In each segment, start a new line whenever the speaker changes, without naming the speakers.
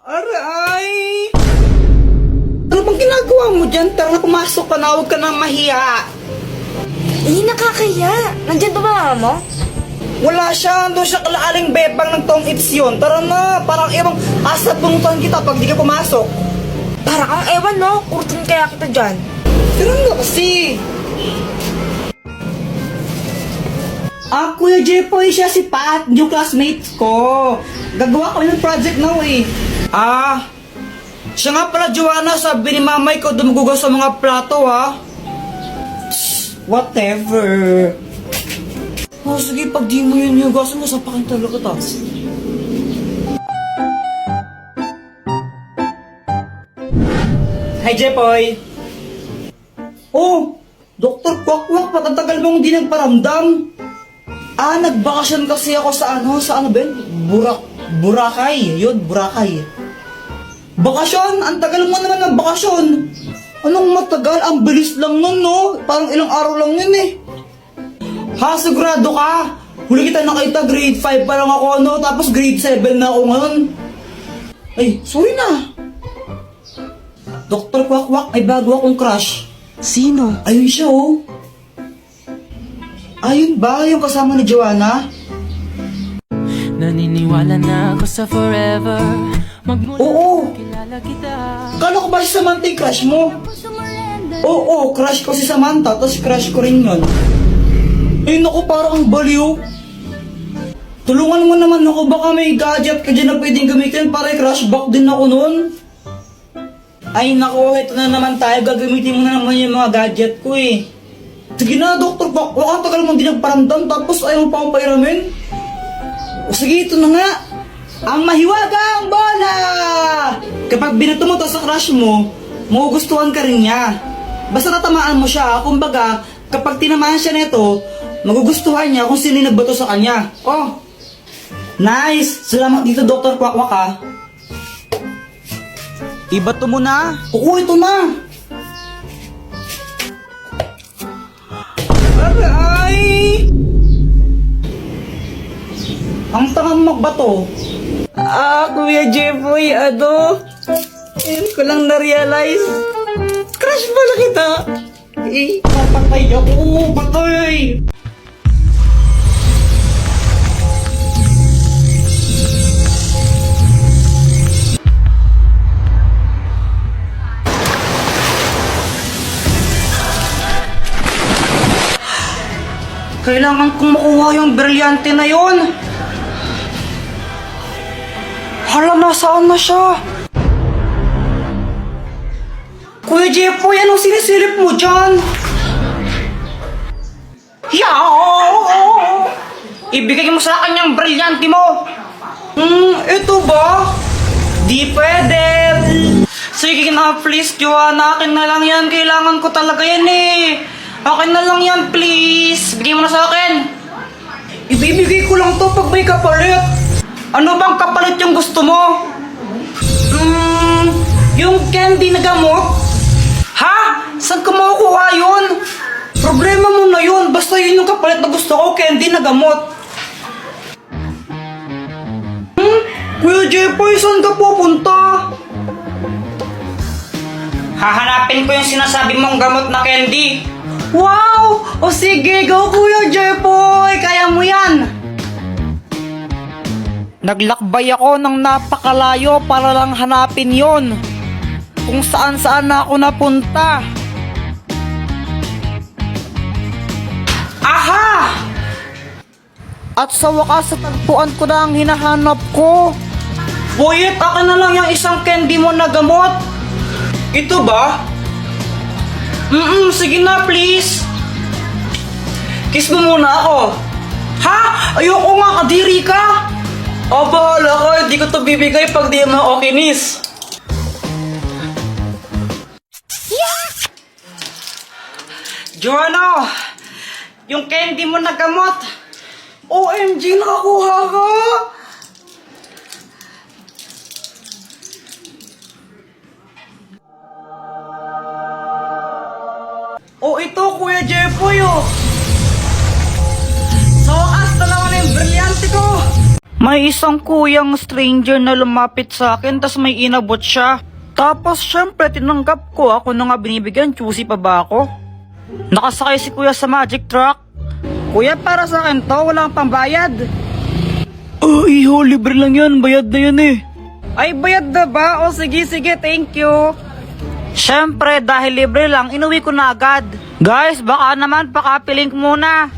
Aray! Ano bang ginagawa mo dyan? Tara, pumasok ka na, huwag ka nang mahiya.
Hindi nakakaya. Nandyan ba mama mo?
Wala siya, doon siya kalaaling bebang ng tong ips yun. Tara na, parang ibang asa punutan kita pag di ka pumasok.
Para kang ewan, no? Kurtin kaya kita dyan.
Tara na kasi. Kuya Jepoy, siya si Pat, yung classmates ko. Gagawa kami ng project now eh. Siya nga pala, Joanna, sabi ni mamay ko dumugugas sa mga plato ha. Whatever. Sige, pag di mo yun hugasan mo, sapakin talaga ta. Hi, Jepoy. Oh, Dr. Kwakwak, patatagal mong di nagparamdam. Nagbakasyon kasi ako sa ano ba yun? Boracay. Yun, Boracay. Bakasyon? Ang tagal mo naman ng bakasyon. Anong matagal? Ang bilis lang nun, no? Parang ilang araw lang yun eh. Sigurado ka? Huli kita nakita, grade 5 pa lang ako, no? Tapos grade 7 na ako ngayon. Ay, sorry na. Dr. Kwakwak, ay bago akong crush.
Sino?
Ayun siya, oh. Ayun ba? Yung kasama ni Joanna?
Naniniwala na ako sa forever.
Oo.
Kilala kita.
Kala ko ba si Samantha yung crush mo? Oo, crush ko si Samantha, tapos crush ko rin yun. Naku, parang ang baliw. Tulungan mo naman ako, baka may gadget ka dyan na pwedeng gamitin para i-crush back din ako nun. Ay naku, ito na naman tayo, gagamitin mo na naman yung mga gadget ko eh. Sige na, Dr. Bak, ang tagal mong di nagparamdam tapos ayaw mo pa akong pairamin. Sige, ito na nga. Ang mahiwagang bola! Kapag binato mo to sa crush mo, magugustuhan ka rin niya. Basta natamaan mo siya, kumbaga, kapag tinamaan siya nito, magugustuhan niya kung sino yung nagbato sa kanya. Oh, nice! Salamat dito, Dr. Kwakwak ha. Ibato mo na. Oo, ito na. Aray! Ang tangang magbato. Kuya Jepoy, ngayon ko lang na-realize. Crush pala kita. Papatay ako, patay. Kailangan kong makuha yung brilyante na yon. Hala, nasaan na siya? Kuya Jepoy, anong sinisilip mo dyan? Yaw! Ibigay mo sa akin yung brilyante mo. Ito ba? Di pwede. Sige na, please, Joanna. Akin na lang yan. Kailangan ko talaga yan eh. Akin na lang yan, please. Bigay mo na sa akin. Ibibigay ko lang to pag may kapalit. Ano bang kapalit yung gusto mo? Yung candy na gamot? Ha? Saan ka makukuha yun? Problema mo na yun. Basta yun yung kapalit na gusto ko, candy na gamot. Kuya Jepoy, saan ka pupunta? Hahanapin ko yung sinasabi mong gamot na candy. Wow! O sige, go Kuya Jepoy! Kaya mo yan! Naglakbay ako ng napakalayo para lang hanapin yon. Kung saan-saan na ako napunta. Aha! At sa wakas, tagpuan ko na ang hinahanap ko. Boyet, akin na lang yung isang candy mo na gamot. Ito ba? Sige na, please. Kiss mo muna ako. Ha? Ayoko nga, kadiri ka. Bahala ka. Hindi ko to bibigay pag di mo ako kinis. Joanna, yung candy mo na gamot. OMG, nakakuha ka. Ito, Kuya Jepoy, oh. Sa wakas, dalawa na yung brilyante ko. May isang kuyang stranger na lumapit sa akin tas may inabot siya. Tapos syempre tinanggap ko, ako na nga binibigyan, choosy pa ba ako? Nakasakay si kuya sa magic truck. Kuya, para sa akin to, walang pambayad. Oh, iho, libre lang yan, bayad na yan eh. Ay, bayad na ba? O sige, thank you. Syempre, dahil libre lang, inuwi ko na agad. Guys, baka naman pakapilink muna.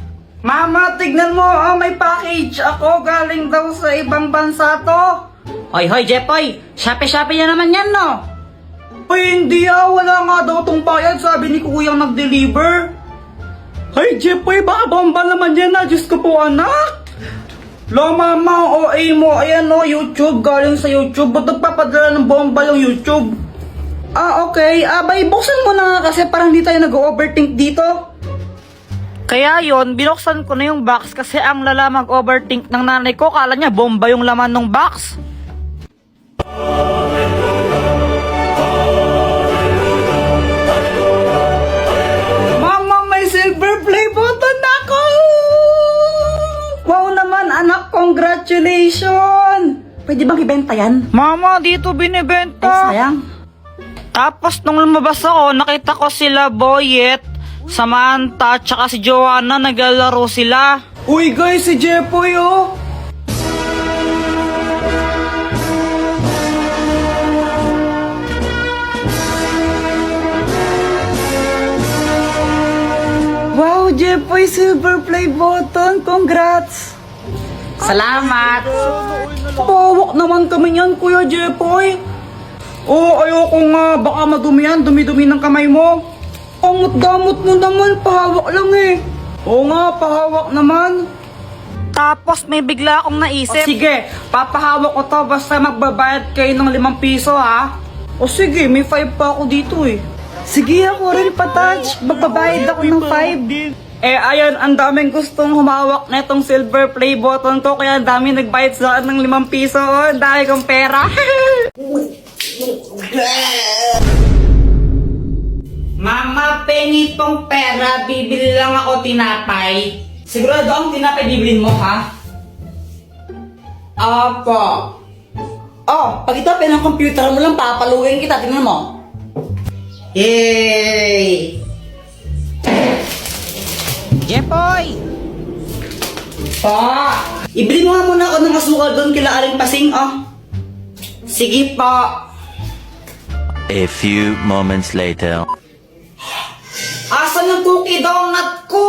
Mama, tignan mo, may package. Ako, galing daw sa ibang bansa to. Hoy, Jepoy, Shopee na naman yan, no? Ay, hindi wala nga daw tong bayad, sabi ni kuyang nag-deliver. Ay, Jepoy, baka bomba naman yan na, Diyos ko po, anak. La, mama, OA mo, ayan no, YouTube, galing sa YouTube. Ba't nagpapadala ng bomba yung YouTube? Okay, bay, buksan mo na nga kasi parang hindi tayo nag-overthink dito. Kaya yon, binuksan ko na yung box kasi ang lala mag-overthink ng nanay ko, kala niya bomba yung laman ng box. Mama, may silver play button ako! Wow naman anak, congratulations! Pwede bang ibenta yan? Mama, dito binibenta. Ay, sayang. Tapos nung lumabas ako, nakita ko sila Boyet, Samantha, tsaka si Joanna, naglalaro sila. Uy guys, si Jepoy oh! Wow, Jepoy, silver play button, congrats! Salamat! Pawak naman kami yan, Kuya Jepoy. Ayoko nga, baka madumi yan, dumi-dumi ng kamay mo. Damot mo naman, pahawak lang eh. Oo nga, pahawak naman. Tapos may bigla akong naisip. Sige, papahawak ko to basta magbabayad kayo ng 5 piso ha. O sige, may 5 pa ako dito eh. Sige, ako rin patouch, magbabayad ako ng 5. Ayan, ang daming gustong humawak na itong silver play button ko, kaya ang daming nagbayad sa akin ng 5 piso. Ang dami kong pera. Mama, pengi pong pera, bibili lang ako tinapay. Sigurado ang tinapay bibilin mo, ha? Opo. Pag ito ng computer mo lang, papaluin kita, tingnan mo. Yay! Jepoy! Ibili mo nga muna ako ng asukal doon kila Aling Pasing, Sige pa.
A few moments later.
Asan ang cookie donut ko?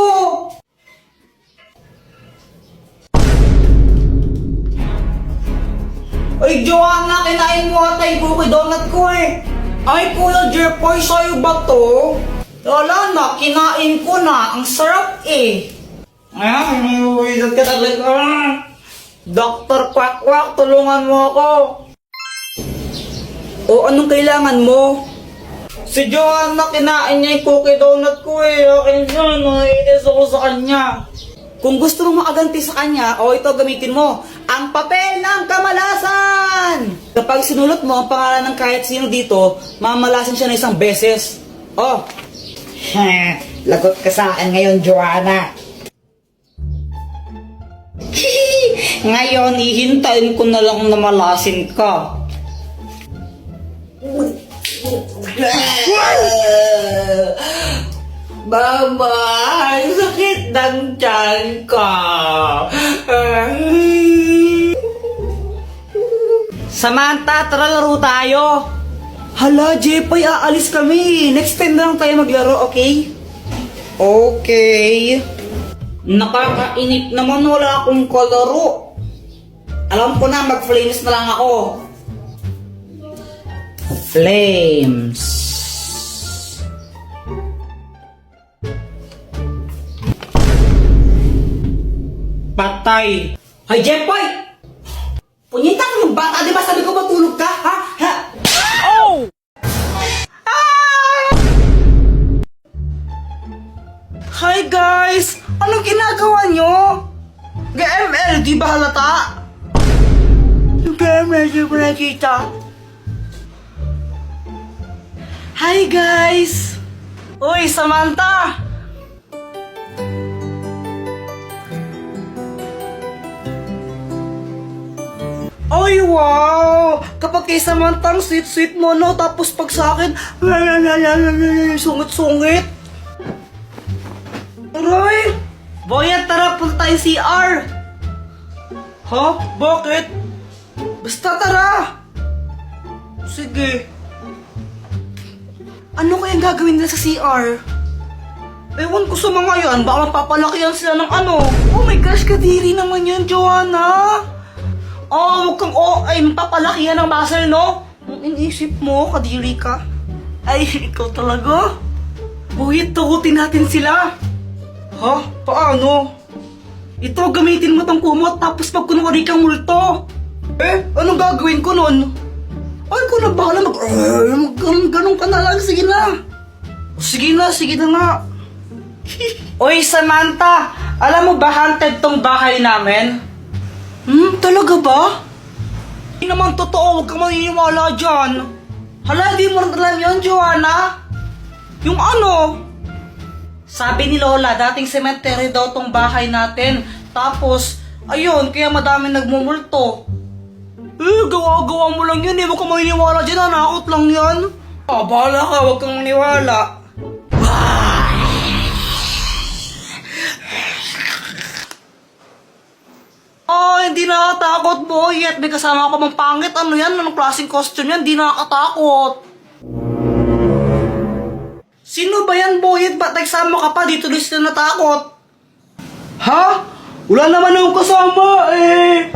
Ay, Joanna, kinain mo ata yung cookie donut ko eh. Ay, Kuya Jepoy, sa'yo ba to? Wala na, kinain ko na. Ang sarap eh. Ayan, uwilat ka talaga. Dr. Quack, tulungan mo ako. Anong kailangan mo? Si Joanna, kinain niya yung cookie donut ko eh. Akin yun, naiinis ako sa kanya. Kung gusto mo makaganti sa kanya, ito gamitin mo. Ang papel ng kamalasan! Kapag sinulot mo ang pangalan ng kahit sino dito, mamalasan siya na isang beses. Lagot ka sa akin ngayon, Joanna. Ngayon, ihintayin ko na lang na malasin ka. Mama, sakit ng tiyan ka. Samantha, tara laro tayo. Hala, Jepoy, aalis kami. Next time na lang tayo maglaro, okay? Okay. Nakakainip naman, wala akong kalaro. Alam ko na, mag-flames na lang ako. Flames. Patay. Hoy, Jepoy! Punyita ka ng bata, di ba sabi ko matulog ka, ha? Hi guys! Anong ginagawa nyo? GML, di ba halata? GML, di ba nakita? Hi guys! Uy, Samantha! Ay, wow! Kapag kay Samantha, ang sweet-sweet mo, no? Tapos pag sa akin, sungit-sungit. Aray! Boyet, tara, punta tayo CR! Ha? Bakit? Basta tara! Sige. Ano kayang gagawin nila sa CR? Ewan ko sa mga yan, baka mapapalakihan sila ng ano. Oh my gosh, kadiri naman yun, Joanna! Oh, huwag kang ay mapapalakihan ng muscle, no? Ang inisip mo, kadiri ka. Ay, ikaw talaga? Buhit, tugutin natin sila. Ha? Paano? Ito, gamitin mo tong kumot, tapos pag kunwari kang multo. Anong gagawin ko nun? Ay, ko na bahala ganun ka na lang, sige na. Sige na nga. Oy, Samantha, alam mo ba haunted tong bahay namin? Talaga ba? Hindi naman totoo, huwag kang maniniwala dyan. Hala, di mo rin alam yun, Joanna? Yung ano? Sabi ni Lola, dating cemetery daw tong bahay natin. Tapos, ayun, kaya madami nagmumulto. Gawa-gawa mo lang yun eh, huwag kang maniniwala dyan, nakakot lang yan. Bahala ka, huwag kang maniwala. Hindi nakakatakot, boy. At may kasama ko mang pangit. Ano yan? Anong klaseng costume yan? Hindi nakakatakot. Sino ba yan, boy? Ba't nagsama ka pa? Dito din sila natakot. Ha? Wala naman akong kasama, eh.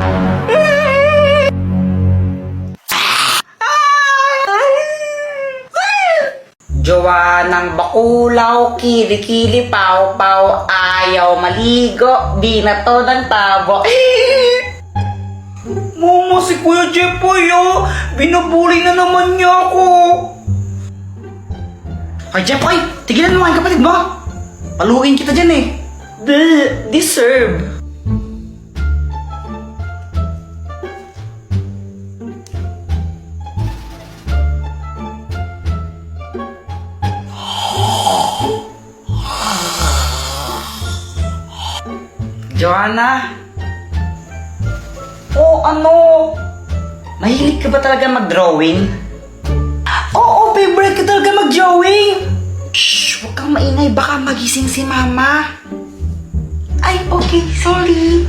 Joanang bakulaw, kili-kili, paw-paw, ayaw maligo, di na to ng tabo. Mama, si Kuya Jepoy, oh. Binubuli na naman niya ako. Ay, Jepoy, tigilan mo ang kapatid mo. Paluin kita dyan eh. Deserve. Joanna? Oh, ano? Mahilig ka ba talaga mag-drawing? Oo, favorite ka talaga mag-drawing. Shh, huwag kang maingay, baka magising si Mama. Ay, okay, sorry.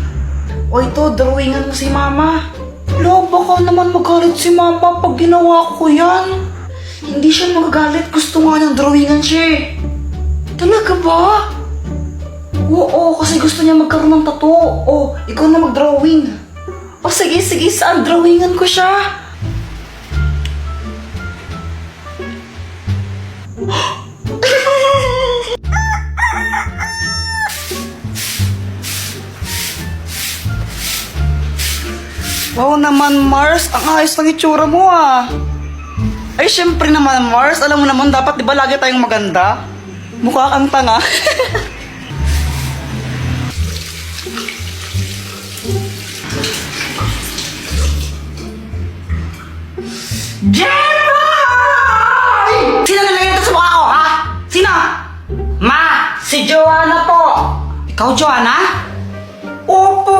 O ito, drawingan mo si Mama. Lo, baka naman magalit si Mama pag ginawa ko yan. Hindi siya magagalit, gusto nga niyang drawingan siya. Talaga ba? Oo, kasi gusto niya magkaroon ng tattoo. Oh, ikaw na mag-drawing. Oh, sige, saan drawingan ko siya? Wow naman, Mars. Ang ayos ng itsura mo, ah. Ay, syempre naman, Mars. Alam mo naman, dapat di ba lagi tayong maganda? Mukha kang tanga. Jepoy! Sino nalagay ito sa mukha ko, ha? Sino? Ma, si Joanna po. Ikaw, Joanna? Opo.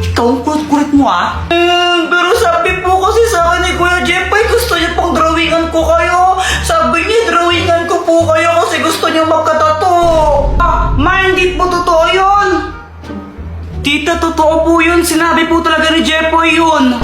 Ikaw ang kulit-kulit mo, ha? Pero sabi po kasi sa akin ni Kuya Jepoy, gusto niya pang drawingan ko kayo. Sabi niya, drawingan ko po kayo kasi gusto niya magkatato. Ma, hindi po totoo yun. Tita, totoo po yun. Sinabi po talaga ni Jepoy yun.